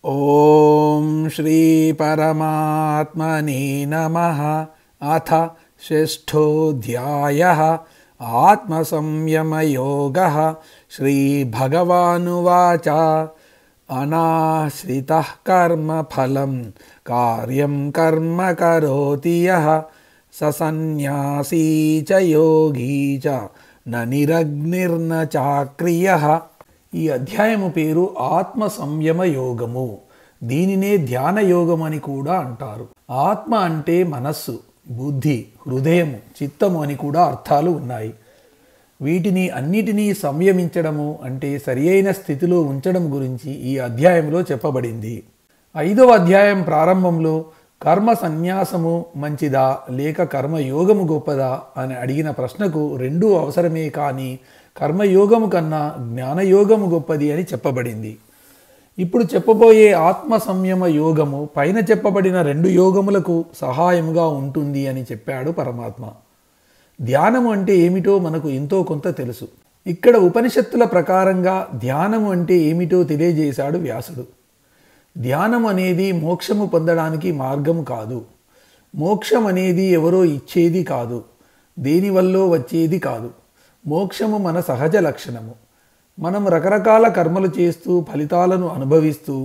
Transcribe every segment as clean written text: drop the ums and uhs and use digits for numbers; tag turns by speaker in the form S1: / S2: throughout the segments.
S1: ఓం శ్రీ పరమాత్మనే నమః. అథ షష్ఠోऽధ్యాయః. ఆత్మసంయమయోగః. శ్రీభగవానువాచ అనాశ్రితః కర్మఫలం కార్యం కర్మ కరోతి యః స సన్యాసీ చ యోగీ చ న నిరగ్నిర్న చాక్రియః. ఈ అధ్యాయము పేరు ఆత్మ సంయమ యోగము. దీనినే ధ్యాన యోగం అని కూడా అంటారు. ఆత్మ అంటే మనస్సు, బుద్ధి, హృదయము, చిత్తము అని కూడా అర్థాలు ఉన్నాయి. వీటిని అన్నిటినీ సంయమించడము అంటే సరి అయిన స్థితిలో ఉంచడం గురించి ఈ అధ్యాయంలో చెప్పబడింది. 5వ అధ్యాయం ప్రారంభంలో కర్మ సన్యాసము మంచిదా లేక కర్మయోగము గొప్పదా అని అడిగిన ప్రశ్నకు రెండూ అవసరమే, కానీ కర్మయోగము కన్నా జ్ఞానయోగము గొప్పది అని చెప్పబడింది. ఇప్పుడు చెప్పబోయే ఆత్మ సంయమ యోగము పైన చెప్పబడిన 2 యోగములకు సహాయముగా ఉంటుంది అని చెప్పాడు పరమాత్మ. ధ్యానము అంటే ఏమిటో మనకు ఎంతో కొంత తెలుసు. ఇక్కడ ఉపనిషత్తుల ప్రకారంగా ధ్యానము అంటే ఏమిటో తెలియజేశాడు వ్యాసుడు. ధ్యానం అనేది మోక్షము పొందడానికి మార్గము కాదు. మోక్షం అనేది ఎవరో ఇచ్చేది కాదు, దేనివల్లో వచ్చేది కాదు. మోక్షము మన సహజ లక్షణము. మనం రకరకాల కర్మలు చేస్తూ ఫలితాలను అనుభవిస్తూ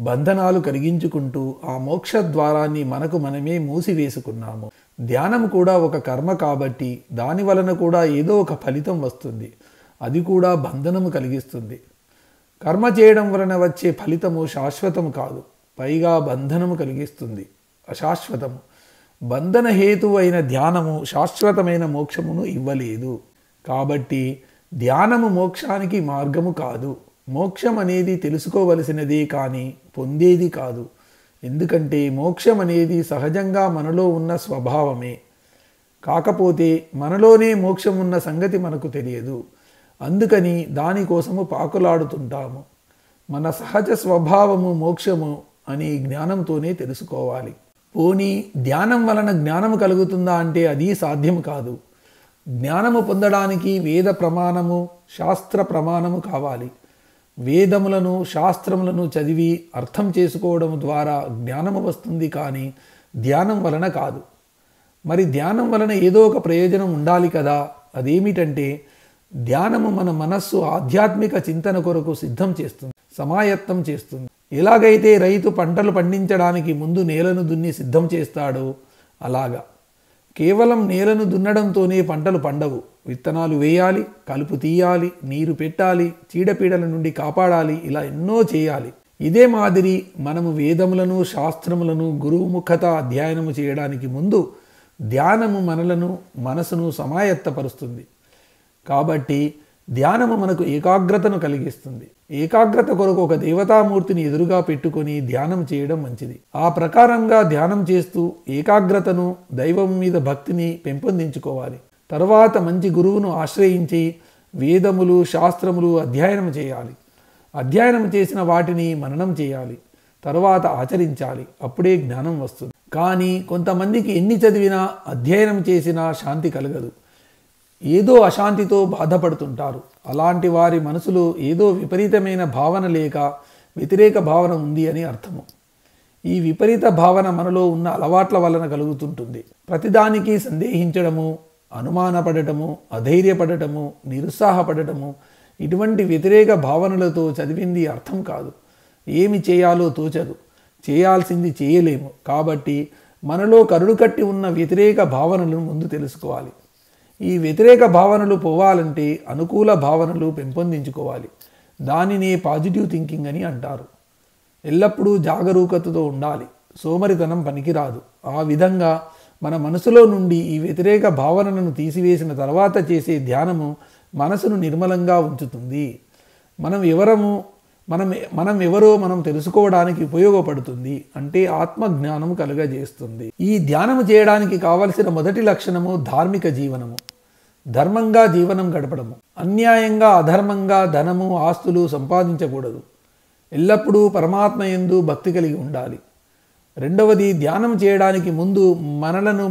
S1: బంధనాలు కలిగించుకుంటూ ఆ మోక్ష ద్వారాన్ని మనకు మనమే మూసివేసుకున్నాము. ధ్యానం కూడా ఒక కర్మ కాబట్టి దాని వలన కూడా ఏదో ఒక ఫలితం వస్తుంది. అది కూడా బంధనము కలిగిస్తుంది. కర్మ చేయడం వలన వచ్చే ఫలితము శాశ్వతము కాదు, పైగా బంధనము కలిగిస్తుంది, అశాశ్వతము. బంధన హేతువు అయిన ధ్యానము శాశ్వతమైన మోక్షమును ఇవ్వలేదు. కాబట్టి ధ్యానము మోక్షానికి మార్గము కాదు. మోక్షం అనేది తెలుసుకోవలసినదే కానీ పొందేది కాదు. ఎందుకంటే మోక్షం అనేది సహజంగా మనలో ఉన్న స్వభావమే. కాకపోతే మనలోనే మోక్షం ఉన్న సంగతి మనకు తెలియదు. అందుకని దానికోసము పాకులాడుతుంటాము. మన సహజ స్వభావము మోక్షము అని జ్ఞానంతోనే తెలుసుకోవాలి. పోనీ ధ్యానం వలన జ్ఞానము కలుగుతుందా అంటే అది సాధ్యము కాదు. జ్ఞానము పొందడానికి వేద ప్రమాణము, శాస్త్ర ప్రమాణము కావాలి. వేదములను శాస్త్రములను చదివి అర్థం చేసుకోవడం ద్వారా జ్ఞానము వస్తుంది, కానీ ధ్యానం వలన కాదు. మరి ధ్యానం వలన ఏదో ఒక ప్రయోజనం ఉండాలి కదా. అదేమిటంటే ధ్యానము మన మనస్సు ఆధ్యాత్మిక చింతన కొరకు సిద్ధం చేస్తుంది, సమాయత్తం చేస్తుంది. ఎలాగైతే రైతు పంటలు పండించడానికి ముందు నేలను దున్ని సిద్ధం చేస్తాడో అలాగా. కేవలం నేలను దున్నడంతోనే పంటలు పండవు. విత్తనాలు వేయాలి, కలుపు తీయాలి, నీరు పెట్టాలి, చీడపీడల నుండి కాపాడాలి, ఇలా ఎన్నో చేయాలి. ఇదే మాదిరి మనము వేదములను శాస్త్రములను గురుముఖత అధ్యయనము చేయడానికి ముందు ధ్యానము మనసును సమాయత్తపరుస్తుంది. కాబట్టి ధ్యానము మనకు ఏకాగ్రతను కలిగిస్తుంది. ఏకాగ్రత కొరకు ఒక దేవతామూర్తిని ఎదురుగా పెట్టుకొని ధ్యానం చేయడం మంచిది. ఆ ప్రకారంగా ధ్యానం చేస్తూ ఏకాగ్రతను, దైవం మీద భక్తిని పెంపొందించుకోవాలి. తర్వాత మంచి గురువును ఆశ్రయించి వేదములు శాస్త్రములు అధ్యయనం చేయాలి. అధ్యయనం చేసిన వాటిని మననం చేయాలి. తర్వాత ఆచరించాలి. అప్పుడే జ్ఞానం వస్తుంది. కానీ కొంతమందికి ఎన్ని చదివినా అధ్యయనం చేసినా శాంతి కలగదు. ఏదో అశాంతితో బాధపడుతుంటారు. అలాంటి వారి మనసులో ఏదో విపరీతమైన భావన లేక వ్యతిరేక భావన ఉంది అని అర్థము. ఈ విపరీత భావన మనలో ఉన్న అలవాట్ల వలన కలుగుతుంటుంది. ప్రతిదానికి సందేహించడము, అనుమానపడటము, అధైర్యపడటము, నిరుత్సాహపడటము, ఇటువంటి వ్యతిరేక భావనలతో చదివింది అర్థం కాదు. ఏమి చేయాలో తోచదు, చేయాల్సింది చేయలేము. కాబట్టి మనలో కరుడు కట్టి ఉన్న వ్యతిరేక భావనలను ముందు తెలుసుకోవాలి. ఈ వ్యతిరేక భావనలు పోవాలంటే అనుకూల భావనలు పెంపొందించుకోవాలి. దానినే పాజిటివ్ థింకింగ్ అని అంటారు. ఎల్లప్పుడూ జాగరూకతతో ఉండాలి. సోమరితనం పనికిరాదు. ఆ విధంగా మన మనసులో నుండి ఈ వ్యతిరేక భావనలను తీసివేసిన తర్వాత చేసే ధ్యానము మనసును నిర్మలంగా ఉంచుతుంది. మనం ఎవరో మనం తెలుసుకోవడానికి ఉపయోగపడుతుంది. అంటే ఆత్మజ్ఞానం కలుగజేస్తుంది. ఈ ధ్యానము చేయడానికి కావలసిన మొదటి లక్షణము ధార్మిక జీవనము. ధర్మంగా జీవనం గడపడము. అన్యాయంగా అధర్మంగా ధనము ఆస్తులు సంపాదించకూడదు. ఎల్లప్పుడూ పరమాత్మ యందు భక్తి కలిగి ఉండాలి. రెండవది, ధ్యానం చేయడానికి ముందు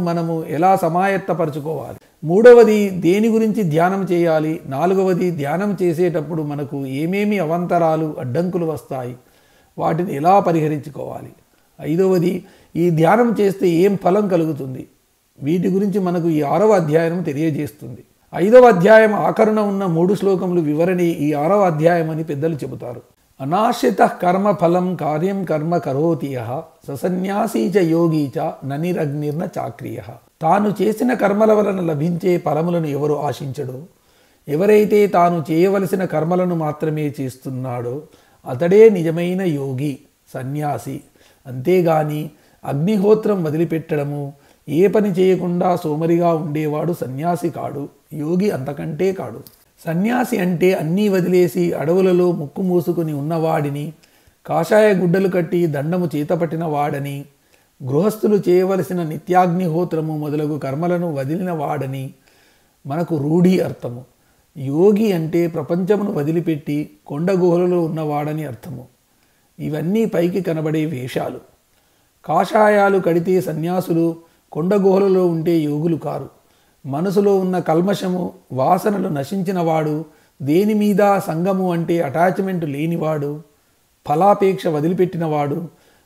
S1: మనము ఎలా సమాయత్తపరచుకోవాలి. మూడవది, దేని గురించి ధ్యానం చేయాలి. నాలుగవది, ధ్యానం చేసేటప్పుడు మనకు ఏమేమి అవాంతరాలు అడ్డంకులు వస్తాయి వాటిని ఎలా పరిహరించుకోవాలి. 5వది, ఈ ధ్యానం చేస్తే ఏం ఫలం కలుగుతుంది. వీటి గురించి మనకు ఈ 6వ అధ్యాయం తెలియజేస్తుంది. 5వ అధ్యాయం ఆఖరున ఉన్న 3 శ్లోకములు వివరణి ఈ 6వ అధ్యాయం అని పెద్దలు చెబుతారు. అనాశ్రిత కర్మ ఫలం కార్యం కర్మ కరోతి యః ససన్యాసీ చ యోగీ చ ననిరగ్నిర్న చాక్రియః. తాను చేసిన కర్మల వలన లభించే ఫలములను ఎవరు ఆశించడో, ఎవరైతే తాను చేయవలసిన కర్మలను మాత్రమే చేస్తున్నాడో అతడే నిజమైన యోగి, సన్యాసి. అంతేగాని అగ్నిహోత్రం వదిలిపెట్టడము, ఏ పని చేయకుండా సోమరిగా ఉండేవాడు సన్యాసి కాడు, యోగి అంతకంటే కాడు. సన్యాసి అంటే అన్నీ వదిలేసి అడవులలో ముక్కు మూసుకుని ఉన్నవాడిని, కాషాయ గుడ్డలు కట్టి దండము చేతపట్టిన వాడని, గృహస్థులు చేయవలసిన నిత్యాగ్నిహోత్రము మొదలగు కర్మలను వదిలిన వాడని మనకు రూఢి అర్థము. యోగి అంటే ప్రపంచమును వదిలిపెట్టి కొండ గుహలలో ఉన్నవాడని అర్థము. ఇవన్నీ పైకి కనబడే వేషాలు. కాషాయాలు కడితే సన్యాసులు, కొండ గుహలలో ఉంటే యోగులు కారు. మనసులో ఉన్న కల్మషము, వాసనలు నశించినవాడు, దేని మీద సంగము అంటే అటాచ్మెంట్ లేనివాడు, ఫలాపేక్ష వదిలిపెట్టినవాడు,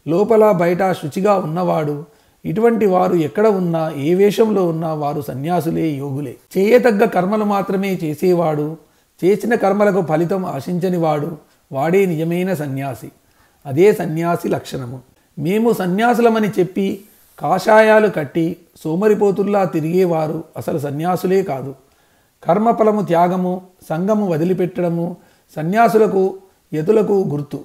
S1: లోపల బయట శుచిగా ఉన్నవాడు, ఇటువంటి వారు ఎక్కడ ఉన్నా, ఏ వేషంలో ఉన్నా వారు సన్యాసులే, యోగులే. చేయతగ్గ కర్మలు మాత్రమే చేసేవాడు, చేసిన కర్మలకు ఫలితం ఆశించనివాడు, వాడే నిజమైన సన్యాసి. అదే సన్యాసి లక్షణము. మేము సన్యాసులమని చెప్పి కాషాయాలు కట్టి సోమరిపోతుల్లా తిరిగేవారు అసలు సన్యాసులే కాదు. కర్మఫలము త్యాగము, సంగము వదిలిపెట్టడము సన్యాసులకు, యతులకు గుర్తు.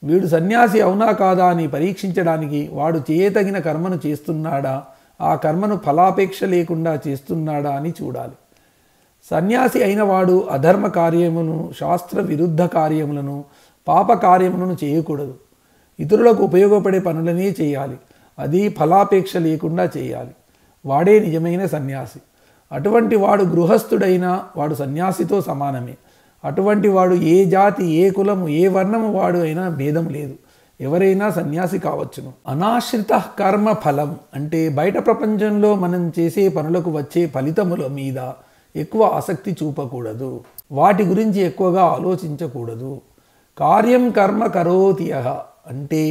S1: వీడు సన్యాసి అవునా కాదా అని పరీక్షించడానికి వాడు చేయతగిన కర్మను చేస్తున్నాడా, ఆ కర్మను ఫలాపేక్ష లేకుండా చేస్తున్నాడా అని చూడాలి. సన్యాసి అయినవాడు అధర్మ కార్యములను, శాస్త్ర విరుద్ధ కార్యములను, పాప కార్యములను చేయకూడదు. ఇతరులకు ఉపయోగపడే పనులనే చేయాలి. అది ఫలాపేక్ష లేకుండా చేయాలి. వాడే నిజమైన సన్యాసి. అటువంటి వాడు గృహస్థుడైనా వాడు సన్యాసితో సమానమే. అటువంటి వాడు ఏ జాతి, ఏ కులము, ఏ వర్ణము వాడు అయినా భేదం లేదు. ఎవరైనా సన్యాసి కావచ్చును. అనాశ్రిత కర్మ ఫలం అంటే బయట ప్రపంచంలో మనం చేసే పనులకు వచ్చే ఫలితముల మీద ఎక్కువ ఆసక్తి చూపకూడదు. వాటి గురించి ఎక్కువగా ఆలోచించకూడదు. కార్యం కర్మ కరోతి యః అంటే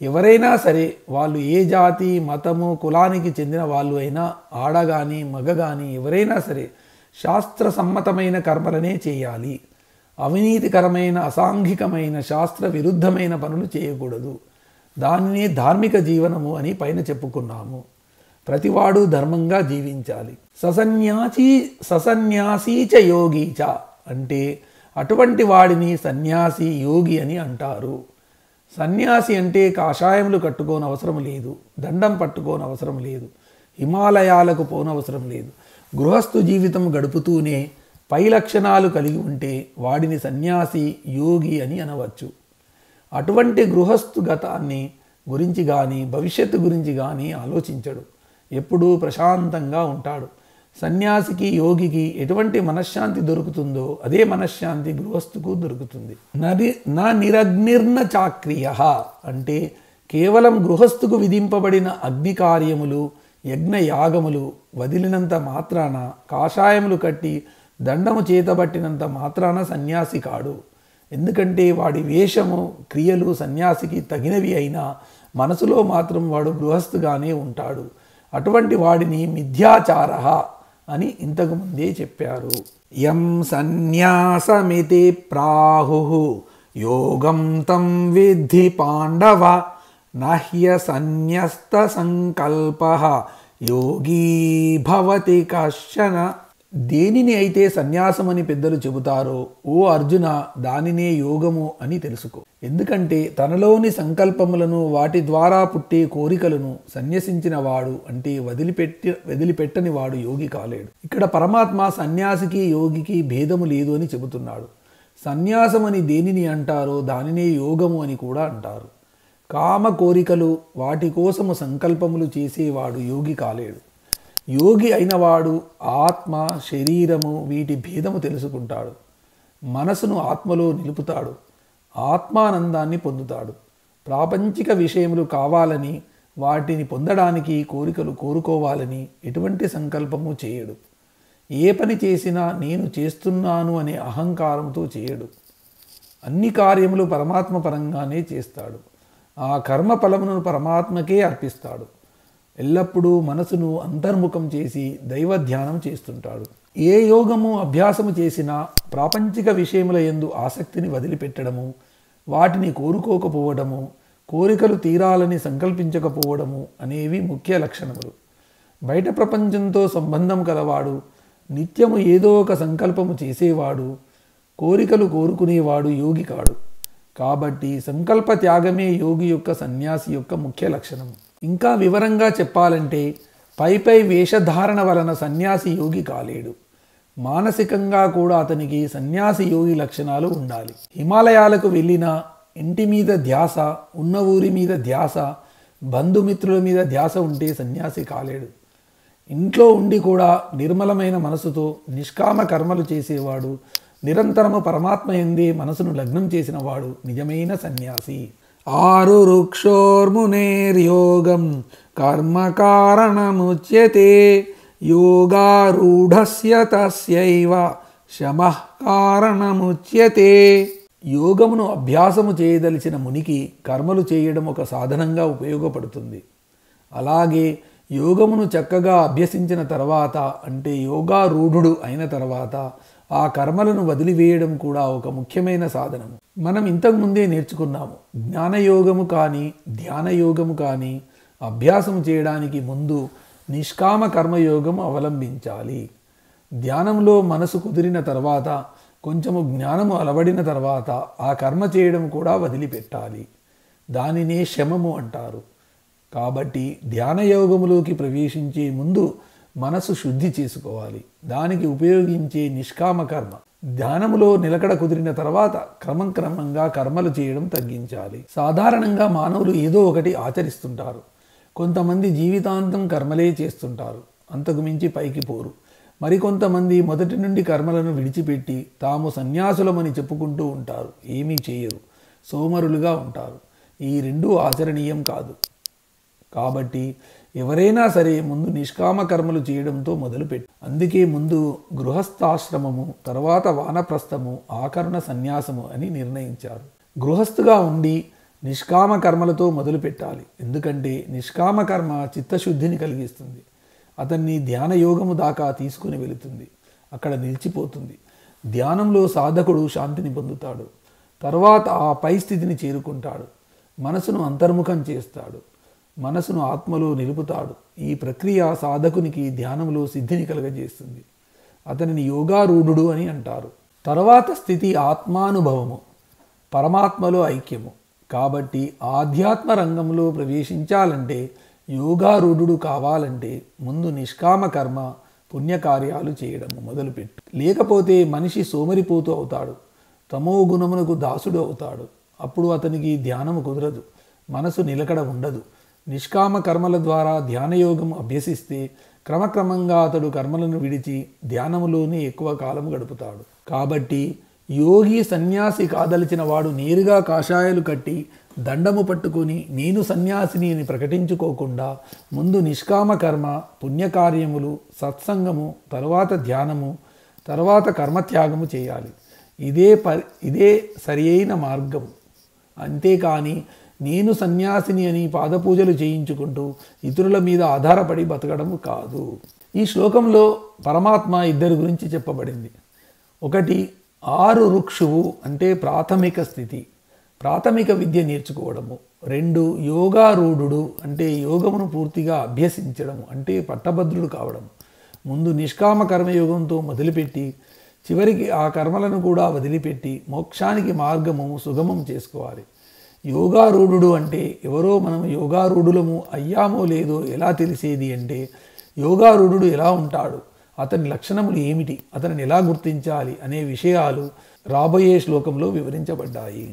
S1: ఎవరైనా సరే, వాళ్ళు ఏ జాతి, మతము, కులానికి చెందిన వాళ్ళు అయినా, ఆడగాని మగగాని ఎవరైనా సరే శాస్త్ర సమ్మతమైన కర్మలనే చేయాలి. అవినీతికరమైన, అసాంఘికమైన, శాస్త్ర విరుద్ధమైన పనులు చేయకూడదు. దానినే ధార్మిక జీవనము అని పైన చెప్పుకున్నాము. ప్రతివాడు ధర్మంగా జీవించాలి. ససన్యాసీ చ యోగి చ అంటే అటువంటి వాడిని సన్యాసి, యోగి అని అంటారు. సన్యాసి అంటే కాషాయములు కట్టుకోనవసరం లేదు, దండం పట్టుకోనవసరం లేదు, హిమాలయాలకు పోనవసరం లేదు. గృహస్థు జీవితం గడుపుతూనే పై లక్షణాలు కలిగి ఉంటే వాడిని సన్యాసి, యోగి అని అనవచ్చు. అటువంటి గృహస్థు గతాన్ని గురించి కానీ భవిష్యత్తు గురించి కానీ ఆలోచించడు. ఎప్పుడూ ప్రశాంతంగా ఉంటాడు. సన్యాసికి, యోగికి ఎటువంటి మనశ్శాంతి దొరుకుతుందో అదే మనశ్శాంతి గృహస్థుకు దొరుకుతుంది. నా నిరగ్నిర్న చాక్రియః అంటే కేవలం గృహస్థుకు విధింపబడిన అగ్ని కార్యములు, యజ్ఞ యాగములు వదిలినంత మాత్రాన, కాషాయములు కట్టి దండము చేతబట్టినంత మాత్రాన సన్యాసి కాడు. ఎందుకంటే వాడి వేషము, క్రియలు సన్యాసికి తగినవి అయినా మనసులో మాత్రం వాడు గృహస్థుగానే ఉంటాడు. అటువంటి వాడిని మిథ్యాచారః అని ఇంతకు ముందే చెప్పారు. యం సన్యాసమితి ప్రాహుః యోగం తం విద్ధి పాండవ నహ్య సన్యస్త సంకల్పః యోగీ భవతి కశ్చన. దేనిని అయితే సన్యాసమని పెద్దలు చెబుతారో ఓ అర్జున, దానినే యోగము అని తెలుసుకో. ఎందుకంటే తనలోని సంకల్పములను, వాటి ద్వారా పుట్టే కోరికలను సన్యసించిన వాడు అంటే వదిలిపెట్టని వాడు యోగి కాలేడు. ఇక్కడ పరమాత్మ సన్యాసికి, యోగికి భేదము లేదు అని చెబుతున్నాడు. సన్యాసమని దేనిని అంటారో దానినే యోగము అని కూడా అంటారు. కామ కోరికలు, వాటి కోసము సంకల్పములు చేసేవాడు యోగి కాలేడు. యోగి అయినవాడు ఆత్మ, శరీరము వీటి భేదము తెలుసుకుంటాడు. మనసును ఆత్మలో నిలుపుతాడు. ఆత్మానందాన్ని పొందుతాడు. ప్రాపంచిక విషయములు కావాలని, వాటిని పొందడానికి కోరికలు కోరుకోవాలని ఎటువంటి సంకల్పము చేయడు. ఏ పని చేసినా నేను చేస్తున్నాను అనే అహంకారంతో చేయడు. అన్ని కార్యములు పరమాత్మ పరంగానే చేస్తాడు. ఆ కర్మ ఫలమును పరమాత్మకే అర్పిస్తాడు. ఎల్లప్పుడూ మనసును అంతర్ముఖం చేసి దైవ ధ్యానం చేస్తుంటాడు. ఏ యోగము అభ్యాసము చేసినా ప్రాపంచిక విషయముల యందు ఆసక్తిని వదిలిపెట్టడము, వాటిని కోరుకోకపోవడము, కోరికలు తీరాలని సంకల్పించకపోవడము అనేవి ముఖ్య లక్షణములు. బయట ప్రపంచంతో సంబంధం కలవాడు, నిత్యము ఏదో ఒక సంకల్పము చేసేవాడు, కోరికలు కోరుకునేవాడు యోగి కాడు. కాబట్టి సంకల్ప త్యాగమే యోగి యొక్క సన్యాసి యొక్క ముఖ్య లక్షణం. ఇంకా వివరంగా చెప్పాలంటే పై వేషధారణ వలన సన్యాసి యోగి కాలేడు. మానసికంగా కూడా అతనికి సన్యాసి యోగి లక్షణాలు ఉండాలి. హిమాలయాలకు వెళ్ళినా ఇంటి మీద ధ్యాస, ఉన్న ఊరి మీద ధ్యాస, బంధుమిత్రుల మీద ధ్యాస ఉంటే సన్యాసి కాలేడు. ఇంట్లో ఉండి కూడా నిర్మలమైన మనసుతో నిష్కామ కర్మలు చేసేవాడు, నిరంతరము పరమాత్మ యందే మనసును లగ్నం చేసిన వాడు నిజమైన సన్యాసి. ఆరు వృక్షోర్మునేర్యోగం కర్మ కారణముచ్యతే యోగారూఢస్య తస్యైవ శమః కారణముచ్యతే. యోగమును అభ్యాసము చేయదలిచిన మునికి కర్మలు చేయడం ఒక సాధనంగా ఉపయోగపడుతుంది. అలాగే యోగమును చక్కగా అభ్యసించిన తర్వాత, అంటే యోగారూఢుడు అయిన తర్వాత ఆ కర్మలను వదిలివేయడం కూడా ఒక ముఖ్యమైన సాధనము. మనం ఇంతకుముందే నేర్చుకున్నాము, జ్ఞానయోగము కానీ ధ్యానయోగము కానీ అభ్యాసము చేయడానికి ముందు నిష్కామ కర్మయోగము అవలంబించాలి. ధ్యానంలో మనసు కుదిరిన తర్వాత, కొంచెము జ్ఞానము అలవడిన తర్వాత ఆ కర్మ చేయడం కూడా వదిలిపెట్టాలి. దానినే శమము అంటారు. కాబట్టి ధ్యానయోగములోకి ప్రవేశించే ముందు మనసు శుద్ధి చేసుకోవాలి. దానికి ఉపయోగించే నిష్కామ కర్మ. ధ్యానములో నిలకడ కుదిరిన తర్వాత క్రమంగా కర్మలు చేయడం తగ్గించాలి. సాధారణంగా మానవులు ఏదో ఒకటి ఆచరిస్తుంటారు. కొంతమంది జీవితాంతం కర్మలే చేస్తుంటారు, అంతకు మించి పైకి పోరు. మరికొంతమంది మొదటి నుండి కర్మలను విడిచిపెట్టి తాము సన్యాసులమని చెప్పుకుంటూ ఉంటారు, ఏమీ చేయరు, సోమరులుగా ఉంటారు. ఈ రెండూ ఆచరణీయం కాదు. కాబట్టి ఎవరైనా సరే ముందు నిష్కామ కర్మలు చేయడంతో మొదలుపెట్టి, అందుకే ముందు గృహస్థాశ్రమము, తర్వాత వానప్రస్థము, ఆకరణ సన్యాసము అని నిర్ణయించారు. గృహస్థుగా ఉండి నిష్కామ కర్మలతో మొదలు పెట్టాలి. ఎందుకంటే నిష్కామ కర్మ చిత్తశుద్ధిని కలిగిస్తుంది, అతన్ని ధ్యానయోగము దాకా తీసుకుని వెళుతుంది, అక్కడ నిలిచిపోతుంది. ధ్యానంలో సాధకుడు శాంతిని పొందుతాడు, తర్వాత ఆ పై స్థితిని చేరుకుంటాడు, మనసును అంతర్ముఖం చేస్తాడు, మనసును ఆత్మలో నిలుపుతాడు. ఈ ప్రక్రియ సాధకునికి ధ్యానంలో సిద్ధిని కలగజేస్తుంది. అతనిని యోగారూఢుడు అని అంటారు. తర్వాత స్థితి ఆత్మానుభవము, పరమాత్మలో ఐక్యము. కాబట్టి ఆధ్యాత్మ రంగంలో ప్రవేశించాలంటే, యోగారూఢుడు కావాలంటే ముందు నిష్కామ కర్మ పుణ్యకార్యాలు చేయడం మొదలుపెట్టు. లేకపోతే మనిషి సోమరిపోతూ అవుతాడు, తమో గుణమునకు దాసుడు అవుతాడు. అప్పుడు అతనికి ధ్యానము కుదరదు, మనసు నిలకడ ఉండదు. నిష్కామ కర్మల ద్వారా ధ్యానయోగం అభ్యసిస్తే క్రమక్రమంగా అతడు కర్మలను విడిచి ధ్యానములోనే ఎక్కువ కాలం గడుపుతాడు. కాబట్టి యోగి సన్యాసి కాదలిచిన వాడు నేరుగా కాషాయాలు కట్టి దండము పట్టుకొని నేను సన్యాసిని అని ప్రకటించుకోకుండా ముందు నిష్కామ కర్మ, పుణ్యకార్యములు, సత్సంగము, తరువాత ధ్యానము, తర్వాత కర్మత్యాగము చేయాలి. ఇదే సరి అయిన మార్గం. అంతేకాని నేను సన్యాసిని అని పాదపూజలు చేయించుకుంటూ ఇతరుల మీద ఆధారపడి బతకడం కాదు. ఈ శ్లోకంలో పరమాత్మ ఇద్దరి గురించి చెప్పబడింది. ఒకటి ఆరు రుక్షువు అంటే ప్రాథమిక స్థితి, ప్రాథమిక విద్య నేర్చుకోవడము. రెండు యోగారూఢుడు అంటే యోగమును పూర్తిగా అభ్యసించడము, అంటే పట్టభద్రుడు కావడం. ముందు నిష్కామ కర్మయోగంతో మొదలుపెట్టి చివరికి ఆ కర్మలను కూడా వదిలిపెట్టి మోక్షానికి మార్గము సుగమం చేసుకోవాలి. యోగారూఢుడు అంటే ఎవరో మనం యోగారూఢులము అయ్యామో లేదో ఎలా తెలిసేది అంటే, యోగారూఢుడు ఎలా ఉంటాడు, అతని లక్షణములు ఏమిటి, అతనిని ఎలా గుర్తించాలి అనే విషయాలు రాబోయే శ్లోకంలో వివరించబడ్డాయి.